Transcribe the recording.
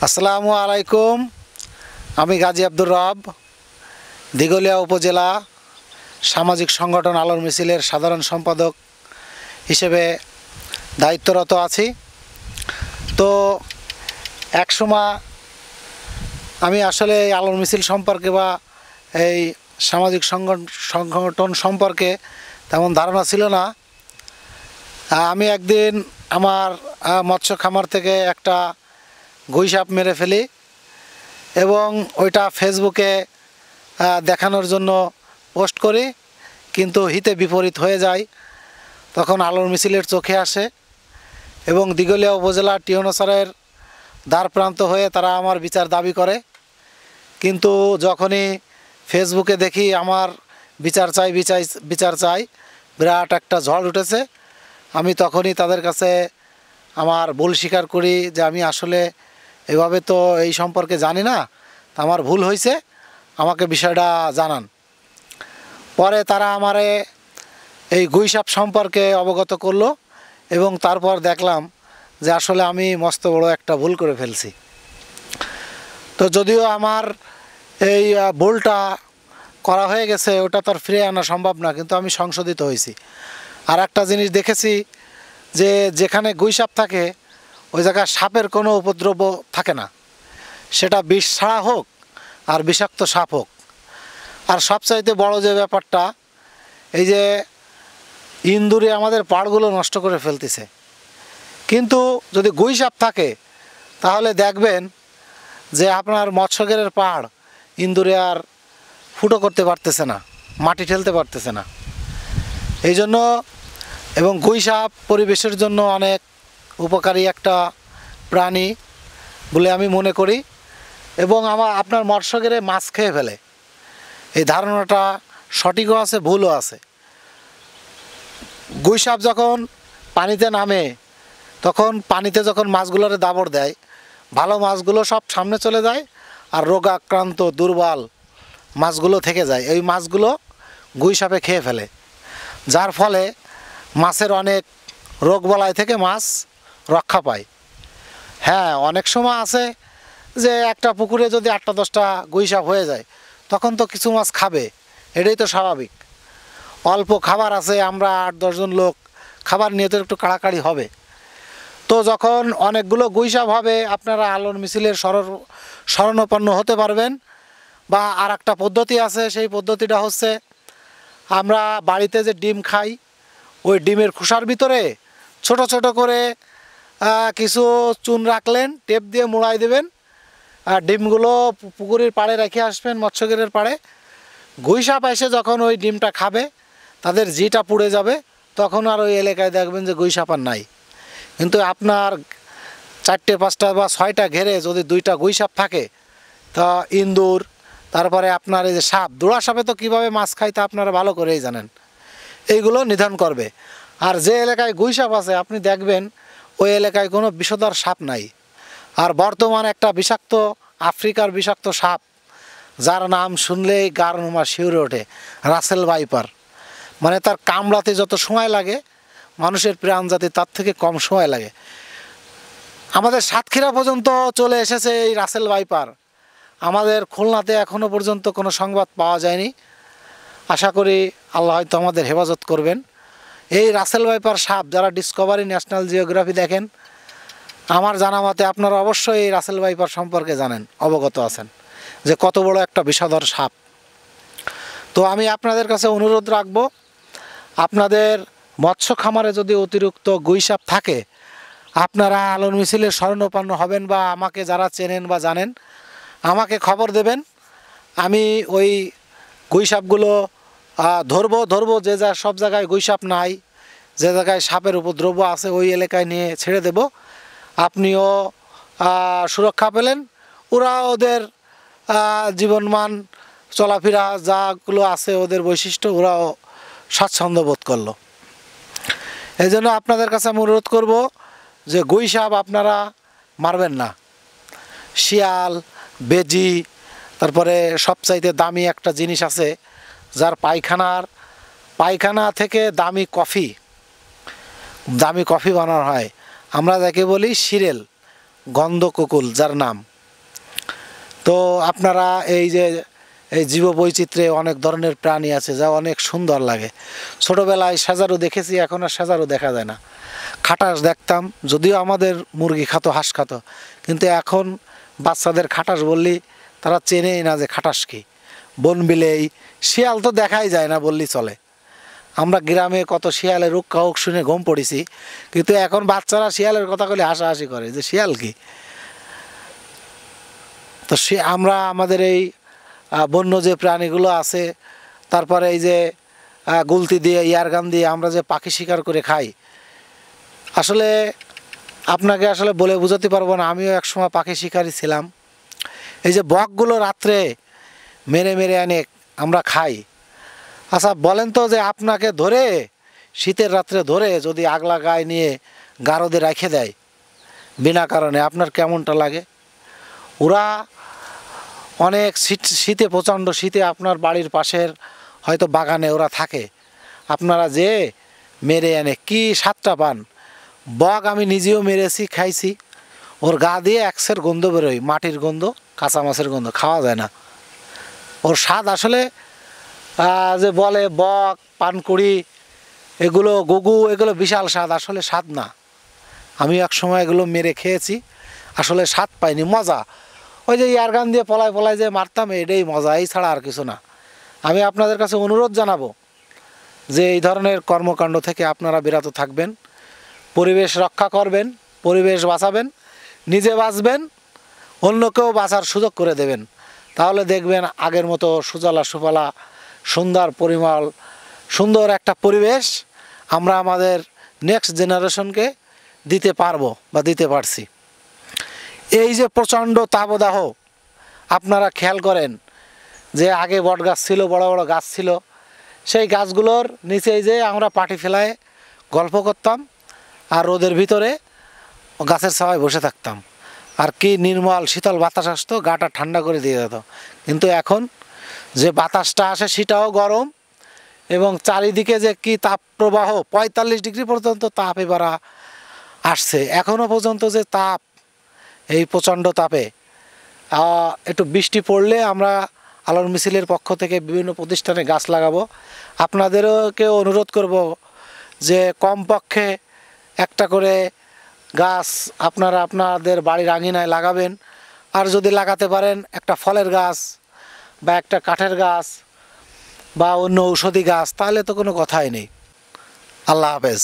আসসালামু আলাইকুম। আমি গাজী আব্দুর রব, দিঘলিয়া উপজেলা সামাজিক সংগঠন আলোর মিছিলের সাধারণ সম্পাদক হিসেবে দায়িত্বরত আছি। তো একসময় আমি আসলে এই আলোর মিছিল সম্পর্কে বা এই সামাজিক সংগঠন সম্পর্কে তেমন ধারণা ছিল না। আমি একদিন আমার মৎস্য খামার থেকে একটা গুই সাপ মেরে ফেলি এবং ওইটা ফেসবুকে দেখানোর জন্য পোস্ট করি, কিন্তু হিতে বিপরীত হয়ে যায়। তখন আলোর মিছিলের চোখে আসে এবং দিঘলিয়া উপজেলা টিওনো স্যারের দ্বার প্রান্ত হয়ে তারা আমার বিচার দাবি করে। কিন্তু যখনই ফেসবুকে দেখি আমার বিচার চাই বিরাট একটা ঝড় উঠেছে। আমি তখনই তাদের কাছে আমার ভুল স্বীকার করি যে আমি আসলে এভাবে তো এই সম্পর্কে জানি না, আমার ভুল হয়েছে, আমাকে বিষয়টা জানান। পরে তারা আমারে এই গুই সাপ সম্পর্কে অবগত করলো এবং তারপর দেখলাম যে আসলে আমি মস্ত বড় একটা ভুল করে ফেলছি। তো যদিও আমার এই ভুলটা করা হয়ে গেছে, ওটা তো আর ফিরে আনা সম্ভব না, কিন্তু আমি সংশোধিত হয়েছি। আর একটা জিনিস দেখেছি যে যেখানে গুই সাপ থাকে ওই জায়গায় সাপের কোনো উপদ্রব থাকে না, সেটা বিষ ছাড়া হোক আর বিষাক্ত সাপ হোক। আর সবচাইতে বড় যে ব্যাপারটা, এই যে ইন্দুরে আমাদের পাড়গুলো নষ্ট করে ফেলতেছে, কিন্তু যদি গুই সাপ থাকে তাহলে দেখবেন যে আপনার মৎস্যগেরের পাড় ইন্দুরে আর ফুটো করতে পারতেছে না, মাটি ঠেলতে পারতেছে না। এই জন্য এবং গুই সাপ পরিবেশের জন্য অনেক উপকারী একটা প্রাণী বলে আমি মনে করি এবং আপনার মৎস্যগেরে মাছ খেয়ে ফেলে, এই ধারণাটা সঠিকও আছে ভুলও আছে। গুই সাপ যখন পানিতে নামে তখন পানিতে যখন মাছগুলোরে দাবড় দেয়, ভালো মাছগুলো সব সামনে চলে যায় আর রোগাক্রান্ত দুর্বল মাছগুলো থেকে যায়। এই মাছগুলো গুই সাপে খেয়ে ফেলে, যার ফলে মাছের অনেক রোগবালাই থেকে মাছ রক্ষা পায়। হ্যাঁ, অনেক সময় আছে যে একটা পুকুরে যদি 8-10টা গুই সাপ হয়ে যায় তখন তো কিছু মাছ খাবে, এটাই তো স্বাভাবিক। অল্প খাবার আছে, আমরা 8-10 জন লোক, খাবার নিয়ে তো একটু কাড়াকাড়ি হবে। তো যখন অনেকগুলো গুই সাপ হবে আপনারা আলোর মিছিলের শরণাপন্ন হতে পারবেন। বা আর একটা পদ্ধতি আছে, সেই পদ্ধতিটা হচ্ছে আমরা বাড়িতে যে ডিম খাই ওই ডিমের খোসার ভিতরে ছোট ছোট করে কিছু চুন রাখলেন, টেপ দিয়ে মোড়াই দেবেন, আর ডিমগুলো পুকুরের পাড়ে রেখে আসবেন, মৎস্যগেরের পাড়ে। গুই সাপ এসে যখন ওই ডিমটা খাবে তাদের জিটা পুড়ে যাবে, তখন আর ওই এলাকায় দেখবেন যে গুই সাপ আর নাই। কিন্তু আপনার 4টে 5টা বা 6টা ঘেরে যদি 2টা গুই সাপ থাকে তা ইন্দুর, তারপরে আপনার এই যে সাপ, দোড়া সাপে তো কীভাবে মাছ খায় তা আপনারা ভালো করেই জানেন, এইগুলো নিধন করবে। আর যে এলাকায় গুই সাপ আছে আপনি দেখবেন ওই এলাকায় কোনো বিষধর সাপ নাই। আর বর্তমানে একটা বিষাক্ত আফ্রিকার বিষাক্ত সাপ, যার নাম শুনলেই গার নোমা শিউরে ওঠে, রাসেল ভাইপার। মানে তার কামড়াতে যত সময় লাগে মানুষের প্রাণ জাতি তার থেকে কম সময় লাগে। আমাদের সাতক্ষীরা পর্যন্ত চলে এসেছে এই রাসেল ভাইপার। আমাদের খুলনাতে এখনও পর্যন্ত কোনো সংবাদ পাওয়া যায়নি। আশা করি আল্লাহ হয়তো আমাদের হেফাজত করবেন। এই রাসেল ভাইপার সাপ যারা ডিসকভারি ন্যাশনাল জিওগ্রাফি দেখেন, আমার জানা মতে আপনারা অবশ্যই এই রাসেল ভাইপার সম্পর্কে জানেন, অবগত আছেন যে কত বড় একটা বিষধর সাপ। তো আমি আপনাদের কাছে অনুরোধ রাখবো, আপনাদের মৎস্য খামারে যদি অতিরিক্ত গুই সাপ থাকে আপনারা আলোর মিছিলের শরণাপন্ন হবেন বা আমাকে যারা চেনেন বা জানেন আমাকে খবর দেবেন। আমি ওই গুই সাপগুলো ধরবো যে সব জায়গায় গুই সাপ নাই, যে জায়গায় সাপের উপদ্রব আছে ওই এলাকায় নিয়ে ছেড়ে দেব। আপনিও সুরক্ষা পেলেন, ওরা ওদের জীবনমান চলাফেরা যাগুলো আছে ওদের বৈশিষ্ট্য ওরাও স্বাচ্ছন্দ্য বোধ করলো। এই জন্য আপনাদের কাছে আমি অনুরোধ করব যে গুই সাপ আপনারা মারবেন না। শিয়াল, বেজি, তারপরে সবচাইতে দামি একটা জিনিস আছে যার পায়খানা থেকে দামি কফি বানানো হয়, আমরা যাকে বলি সিরেল গন্ধকুকুল যার নাম। তো আপনারা এই যে এই জীববৈচিত্র্যে অনেক ধরনের প্রাণী আছে যা অনেক সুন্দর লাগে। ছোটোবেলায় সেজারু দেখেছি, এখন আর সেজারু দেখা যায় না। খাটাস দেখতাম, যদিও আমাদের মুরগি খাতো, হাঁস খাতো, কিন্তু এখন বাচ্চাদের খাটাস বললি তারা চেনেই না যে খাটাস কি। বনবিলেই, শিয়াল তো দেখাই যায় না বললেই চলে। আমরা গ্রামে কত শিয়ালের রুক্কা হোক শুনে ঘুম পড়েছি, কিন্তু এখন বাচ্চারা শিয়ালের কথা বলে হাসাহাসি করে যে শিয়াল কি। তো আমরা আমাদের এই বন্য যে প্রাণীগুলো আছে, তারপরে এই যে গুলতি দিয়ে, ইয়ারগান দিয়ে আমরা যে পাখি শিকার করে খাই, আসলে আপনাকে আসলে বলে বোঝাতে পারবো না। আমিও একসময় পাখি শিকারই ছিলাম। এই যে বকগুলো রাত্রে মেরে মেরে এনে আমরা খাই। আচ্ছা বলেন তো, যে আপনাকে ধরে শীতের রাত্রে ধরে যদি আগলা গায়ে নিয়ে গারদে রেখে দেয় বিনা কারণে, আপনার কেমনটা লাগে? ওরা অনেক শীতে, প্রচণ্ড শীতে আপনার বাড়ির পাশের হয়তো বাগানে ওরা থাকে, আপনারা যে মেরে এনে কি স্বাদটা পান। বক আমি নিজেও মেরেছি, খাইছি। ওর গা দিয়ে একসের গন্ধ বেরোয়, মাটির গন্ধ, কাঁচা মাছের গন্ধ, খাওয়া যায় না। ওর স্বাদ আসলে যে বলে বক, পানকুড়ি, এগুলো গুগু, এগুলো বিশাল স্বাদ, আসলে স্বাদ না। আমি এক সময় এগুলো মেরে খেয়েছি, আসলে স্বাদ পাইনি, মজা। ওই যে ইয়ারগান দিয়ে পলায় পলায় যে মারতাম, এটাই মজা, এই ছাড়া আর কিছু না। আমি আপনাদের কাছে অনুরোধ জানাবো যে এই ধরনের কর্মকাণ্ড থেকে আপনারা বিরত থাকবেন, পরিবেশ রক্ষা করবেন, পরিবেশ বাঁচাবেন, নিজে বাঁচবেন, অন্যকেও বাঁচার সুযোগ করে দেবেন। তাহলে দেখবেন আগের মতো সুজলা সুফলা, সুন্দর পরিমল, সুন্দর একটা পরিবেশ আমরা আমাদের নেক্সট জেনারেশনকে দিতে পারবো বা দিতে পারছি। এই যে প্রচণ্ড তাপদাহ, আপনারা খেয়াল করেন যে আগে বট গাছ ছিল, বড় বড় গাছ ছিল, সেই গাছগুলোর নিচেই যে আমরা পাটি ফেলায় গল্প করতাম আর রোদের ভিতরে গাছের ছায়ায় বসে থাকতাম, আর কি নির্মল শীতল বাতাস আসতো, গাটা ঠান্ডা করে দিয়ে যেত। কিন্তু এখন যে বাতাসটা আসে সেটাও গরম, এবং চারিদিকে যে কি তাপ প্রবাহ, 45 ডিগ্রি পর্যন্ত তাপ এবার আসছে। এখনও পর্যন্ত যে তাপ, এই প্রচণ্ড তাপে একটু বৃষ্টি পড়লে আমরা আলোর মিছিলের পক্ষ থেকে বিভিন্ন প্রতিষ্ঠানে গাছ লাগাবো। আপনাদেরকে অনুরোধ করব যে কমপক্ষে একটা করে গাছ আপনারা আপনাদের বাড়ির আঙিনায় লাগাবেন। আর যদি লাগাতে পারেন একটা ফলের গাছ বা একটা কাঠের গাছ বা অন্য ঔষধি গাছ, তাহলে তো কোনো কথাই নেই। আল্লাহ হাফেজ।